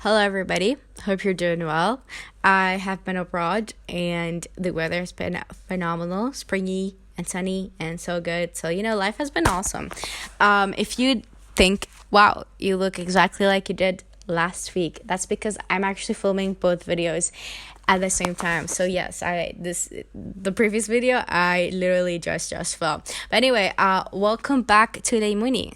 Hello, everybody. Hope you're doing well. I have been abroad and the weather has been phenomenal, springy and sunny and so good. So, life has been awesome. If you think, wow, you look exactly like you did last week, that's because I'm actually filming both videos at the same time. So yes, the previous video I literally just filmed. But anyway, welcome back to the Muni.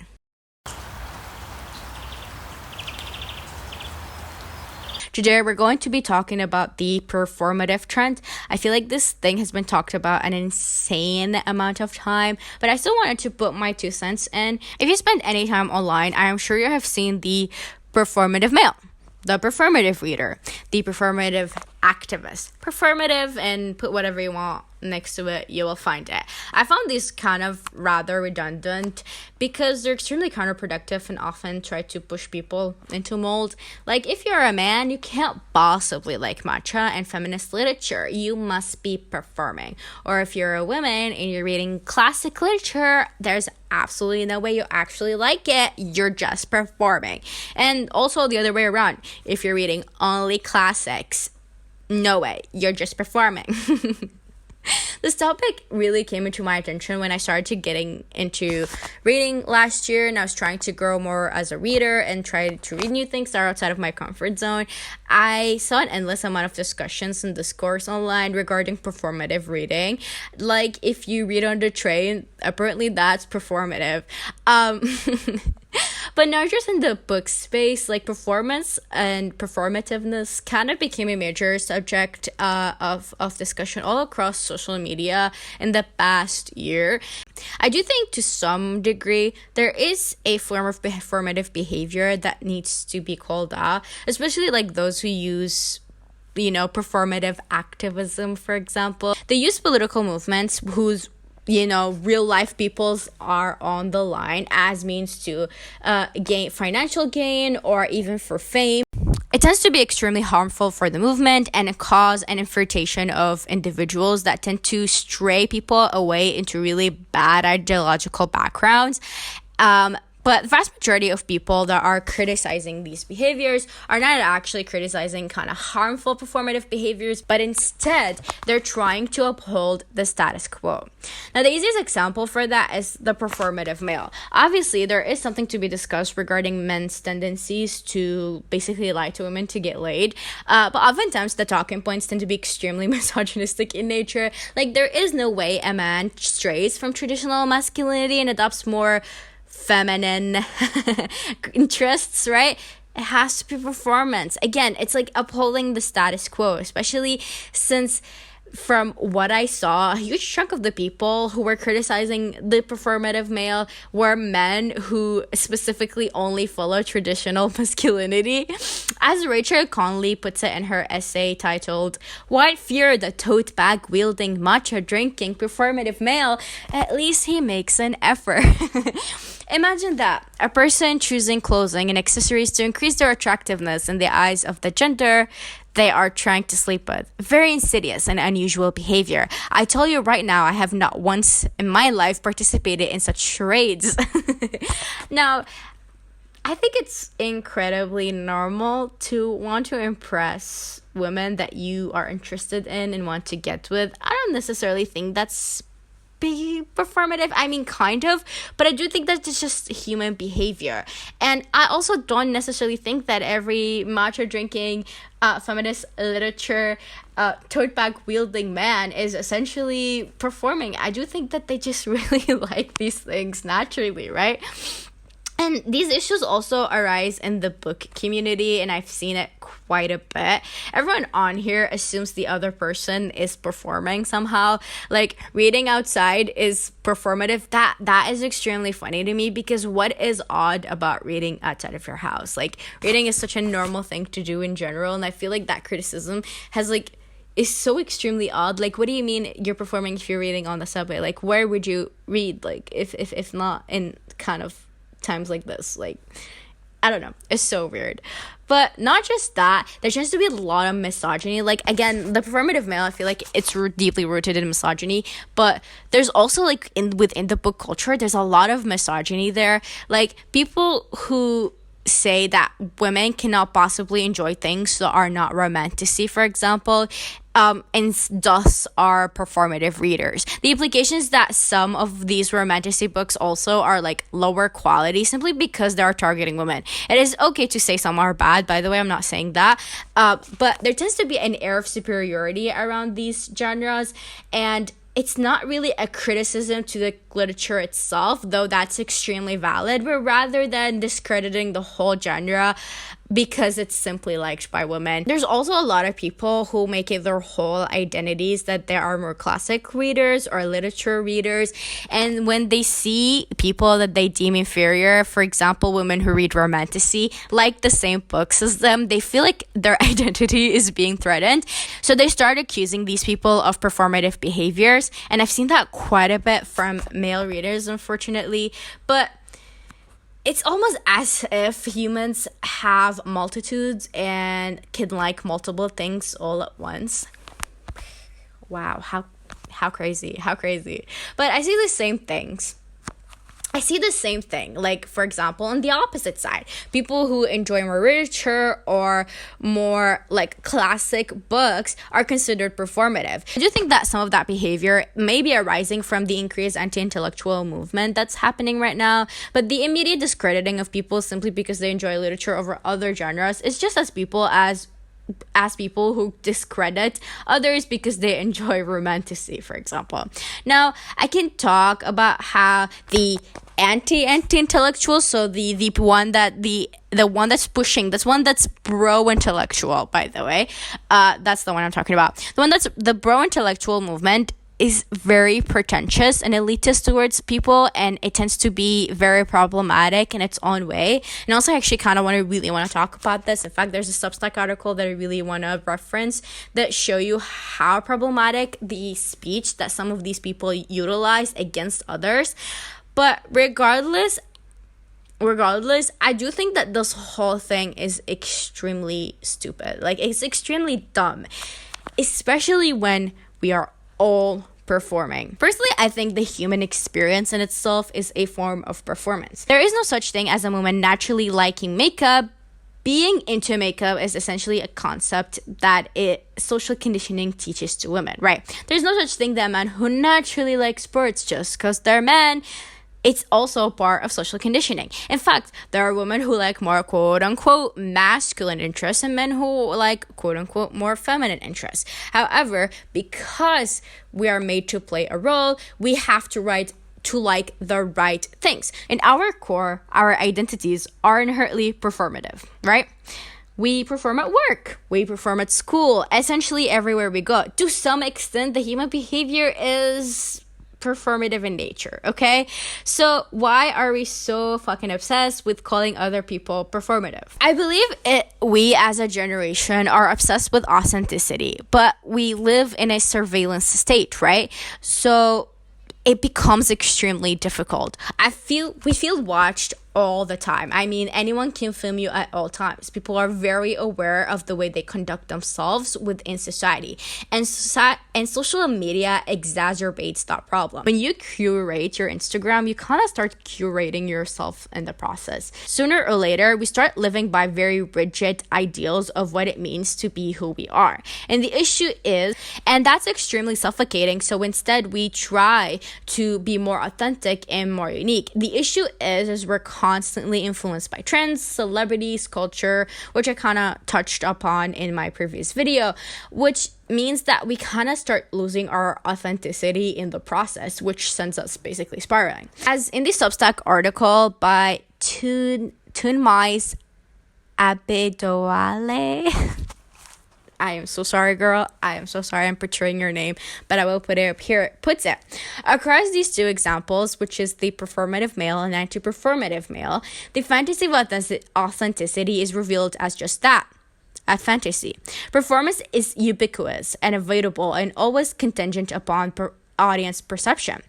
Today, we're going to be talking about the performative trend. I feel like this thing has been talked about an insane amount of time, but I still wanted to put my 2 cents in. If you spend any time online, I am sure you have seen the performative male, the performative reader, the performative activist. Performative, and put whatever you want next to it, you will find it. I found these kind of rather redundant because they're extremely counterproductive and often try to push people into mold. Like, if you're a man, you can't possibly like matcha and feminist literature. You must be performing. Or if you're a woman and you're reading classic literature, there's absolutely no way you actually like it. You're just performing. And also the other way around. If you're reading only classics, no way, you're just performing. This topic really came into my attention when I started getting into reading last year, and I was trying to grow more as a reader and try to read new things that are outside of my comfort zone. I saw an endless amount of discussions and discourse online regarding performative reading. Like, if you read on the train, apparently that's performative. But not just in the book space, like performance and performativeness kind of became a major subject of discussion all across social media in the past year. I do think to some degree there is a form of performative behavior that needs to be called out, especially like those who use performative activism, for example. They use political movements whose real life peoples are on the line as means to gain financial gain or even for fame. It tends to be extremely harmful for the movement and cause an infiltration of individuals that tend to stray people away into really bad ideological backgrounds. But the vast majority of people that are criticizing these behaviors are not actually criticizing kind of harmful performative behaviors, but instead they're trying to uphold the status quo. Now, the easiest example for that is the performative male. Obviously, there is something to be discussed regarding men's tendencies to basically lie to women to get laid. But oftentimes the talking points tend to be extremely misogynistic in nature. Like, there is no way a man strays from traditional masculinity and adopts more feminine interests, right? It has to be performance. Again, it's like upholding the status quo, especially since from what I saw, a huge chunk of the people who were criticizing the performative male were men who specifically only follow traditional masculinity. As Rachel Conley puts it in her essay titled, "Why Fear the Tote Bag Wielding Matcha Drinking Performative Male? At least he makes an effort." Imagine that, a person choosing clothing and accessories to increase their attractiveness in the eyes of the gender they are trying to sleep with. Very insidious and unusual behavior. I tell you right now, I have not once in my life participated in such charades. Now, I think it's incredibly normal to want to impress women that you are interested in and want to get with. I don't necessarily think that's be performative. I mean, kind of, but I do think that it's just human behavior. And I also don't necessarily think that every matcha drinking feminist literature tote bag wielding man is essentially performing. I do think that they just really like these things naturally, right? And these issues also arise in the book community, and I've seen it quite a bit. Everyone on here assumes the other person is performing somehow. Like, reading outside is performative. That is extremely funny to me, because what is odd about reading outside of your house? Like, reading is such a normal thing to do in general, and I feel like that criticism is so extremely odd. Like, what do you mean you're performing if you're reading on the subway? Like, where would you read? Like, if not in kind of times like this? Like, I don't know, it's so weird. But not just that, there tends to be a lot of misogyny. Like, again, the performative male, I feel like it's deeply rooted in misogyny, but there's also within the book culture, there's a lot of misogyny there. Like, people who say that women cannot possibly enjoy things that are not romantasy, for example, and thus are performative readers. The implication is that some of these romantasy books also are like lower quality simply because they are targeting women. It is okay to say some are bad, by the way, I'm not saying that, but there tends to be an air of superiority around these genres, and it's not really a criticism to the literature itself, though that's extremely valid, but rather than discrediting the whole genre because it's simply liked by women. There's also a lot of people who make it their whole identities that they are more classic readers or literature readers, and when they see people that they deem inferior, for example, women who read romantasy, like the same books as them, they feel like their identity is being threatened. So they start accusing these people of performative behaviors, and I've seen that quite a bit from male readers, unfortunately. But it's almost as if humans have multitudes and can like multiple things all at once. Wow, how crazy. But I see the same things. Like, for example, on the opposite side, people who enjoy more literature or more like classic books are considered performative. I do think that some of that behavior may be arising from the increased anti-intellectual movement that's happening right now, but the immediate discrediting of people simply because they enjoy literature over other genres is just as people who discredit others because they enjoy romantasy, for example. Now, I can talk about how the anti-intellectual, so the one that's pushing, this one that's bro-intellectual, by the way, that's the one I'm talking about. The one that's the bro-intellectual movement is very pretentious and elitist towards people, and it tends to be very problematic in its own way. And also, I actually kind of really want to talk about this. In fact, there's a Substack article that I really want to reference that show you how problematic the speech that some of these people utilize against others. But regardless, I do think that this whole thing is extremely stupid. Like, it's extremely dumb, especially when we are all performing. Firstly, I think the human experience in itself is a form of performance. There is no such thing as a woman naturally liking makeup. Being into makeup is essentially a concept that social conditioning teaches to women, right? There's no such thing that a man who naturally likes sports just because they're men. It's also part of social conditioning. In fact, there are women who like more quote-unquote masculine interests and men who like quote-unquote more feminine interests. However, because we are made to play a role, we have to like the right things. In our core, our identities are inherently performative, right? We perform at work. We perform at school. Essentially everywhere we go. To some extent, the human behavior is performative in nature, okay? So why are we so fucking obsessed with calling other people performative? I believe we as a generation are obsessed with authenticity, but we live in a surveillance state, right? So it becomes extremely difficult. We feel watched all the time. I mean, anyone can film you at all times. People are very aware of the way they conduct themselves within society. And social media exacerbates that problem. When you curate your Instagram, you kind of start curating yourself in the process. Sooner or later, we start living by very rigid ideals of what it means to be who we are. And the issue is, and that's extremely suffocating, so instead we try to be more authentic and more unique. The issue is we're constantly influenced by trends, celebrities, culture, which I kind of touched upon in my previous video, which means that we kind of start losing our authenticity in the process, which sends us basically spiraling. As in the Substack article by Tunmais Abedowale, I am so sorry, girl. I am so sorry I'm butchering your name, but I will put it up here. It puts it. Across these two examples, which is the performative male and anti-performative male, the fantasy of authenticity is revealed as just that, a fantasy. Performance is ubiquitous and avoidable and always contingent upon audience perception.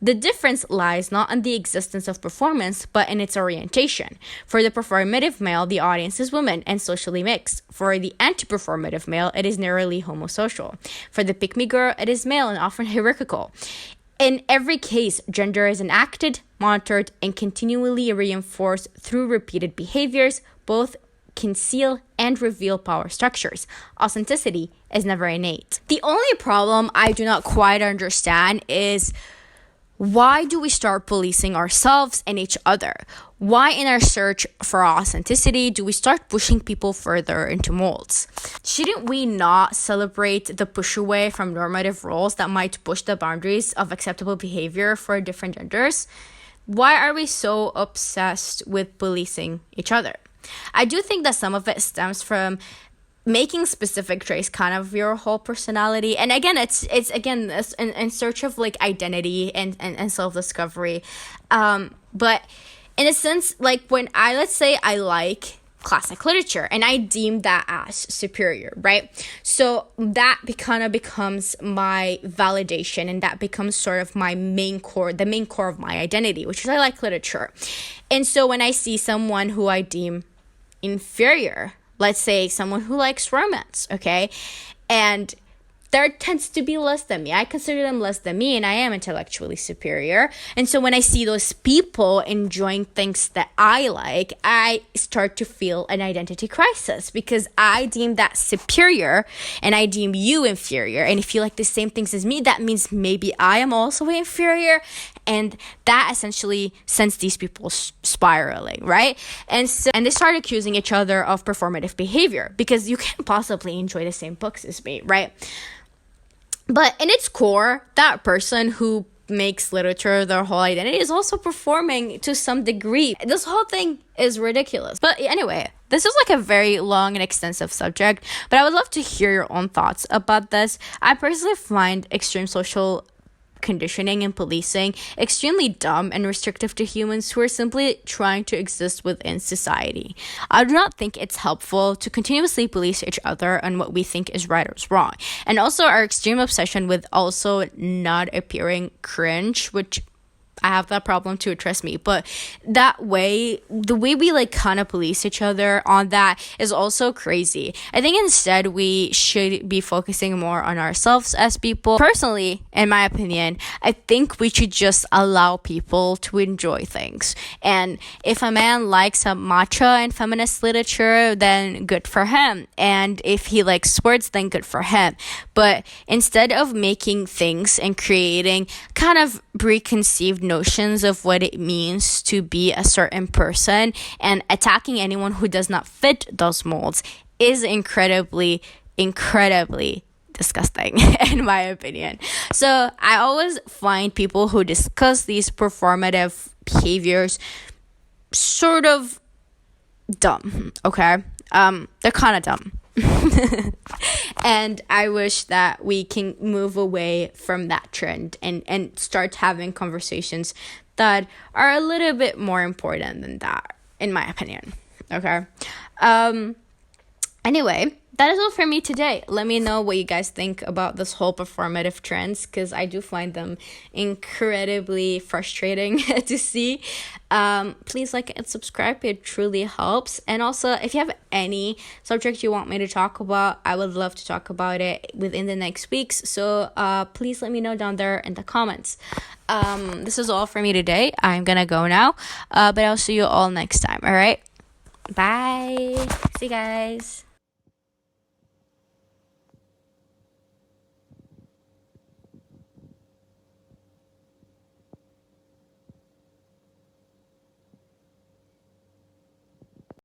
The difference lies not in the existence of performance, but in its orientation. For the performative male, the audience is women and socially mixed. For the anti-performative male, it is narrowly homosocial. For the pick-me girl, it is male and often hierarchical. In every case, gender is enacted, monitored, and continually reinforced through repeated behaviors, both conceal and reveal power structures. Authenticity is never innate. The only problem I do not quite understand is, why do we start policing ourselves and each other? Why, in our search for authenticity, do we start pushing people further into molds? Shouldn't we not celebrate the push away from normative roles that might push the boundaries of acceptable behavior for different genders? Why are we so obsessed with policing each other? I do think that some of it stems from making specific traits kind of your whole personality, and again it's in search of like identity and self-discovery, but in a sense, like when let's say I like classic literature and I deem that as superior, right? So that kind of becomes my validation, and that becomes sort of my main core of my identity, which is I like literature. And so when I see someone who I deem inferior, let's say someone who likes romance, okay? And there tends to be less than me. I consider them less than me, and I am intellectually superior. And so when I see those people enjoying things that I like, I start to feel an identity crisis, because I deem that superior and I deem you inferior. And if you like the same things as me, that means maybe I am also inferior. And that essentially sends these people spiraling, right? And they start accusing each other of performative behavior, because you can't possibly enjoy the same books as me, right? But in its core, that person who makes literature their whole identity is also performing to some degree. This whole thing is ridiculous. But anyway, this is like a very long and extensive subject, but I would love to hear your own thoughts about this. I personally find extreme social conditioning and policing extremely dumb and restrictive to humans who are simply trying to exist within society. I do not think it's helpful to continuously police each other on what we think is right or is wrong. And also our extreme obsession with also not appearing cringe, which I have that problem too, trust me. But that way, the way we like kind of police each other on that is also crazy. I think instead we should be focusing more on ourselves as people. Personally, in my opinion, I think we should just allow people to enjoy things. And if a man likes a matcha and feminist literature, then good for him. And if he likes sports, then good for him. But instead of making things and creating kind of preconceived notions of what it means to be a certain person and attacking anyone who does not fit those molds is incredibly disgusting in my opinion. So I always find people who discuss these performative behaviors sort of dumb, okay? They're kind of dumb. And I wish that we can move away from that trend and start having conversations that are a little bit more important than that, in my opinion. Okay. Anyway, that is all for me today. Let me know what you guys think about this whole performative trends, because I do find them incredibly frustrating to see. Please like and subscribe. It truly helps. And also, if you have any subject you want me to talk about, I would love to talk about it within the next weeks. So please let me know down there in the comments. This is all for me today. I'm gonna go now, but I'll see you all next time. All right, bye. See you guys.